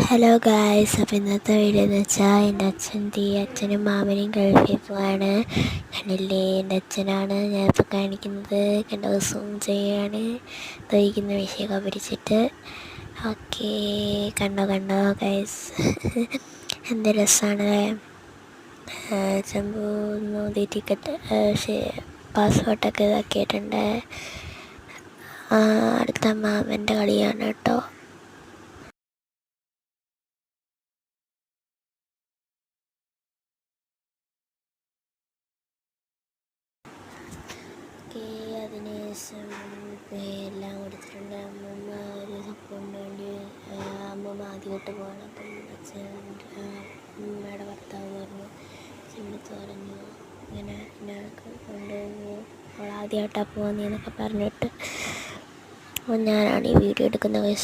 Hello guys, അപ്പോൾ ഇന്നത്തെ video എന്ന് വെച്ചാൽ എൻ്റെ അച്ഛനും മാമനും ഗൾഫിൽ പോവാണ്. കണ്ടില്ലേ, എൻ്റെ അച്ഛനാണ് ഞാനിപ്പോൾ കാണിക്കുന്നത്. കണ്ടോ, സൂം ചെയ്യാണ് ദഹിക്കുന്ന വിഷയമൊക്കെ പിടിച്ചിട്ട്. ഓക്കെ, കണ്ടോ ഗായ്സ്. എന്ത് രസമാണ്. ചെമ്പൂ മോദി ടിക്കറ്റ് പാസ്പോർട്ടൊക്കെ ഇതാക്കിയിട്ടുണ്ട്. അടുത്ത മാമൻ്റെ കളിയാണ് കേട്ടോ. അതിനുശേഷം എല്ലാം കൊടുത്തിട്ടുണ്ട്. അമ്മമ്മ ഒരു സപ്പോർട്ടിന് വേണ്ടി അമ്മമ്മ ആദ്യമായിട്ട് പോകണം. അപ്പം അമ്മയുടെ ഭർത്താവ് പറഞ്ഞു, ചെമ്പത്ത് പറഞ്ഞു ഇങ്ങനെ ഞങ്ങൾക്ക് കൊണ്ടുപോകുമോ, അവൾ ആദ്യമായിട്ടാണ് പോകുന്നതെന്നൊക്കെ പറഞ്ഞിട്ട്. അപ്പോൾ ഞാനാണ് ഈ വീഡിയോ എടുക്കുന്നത്.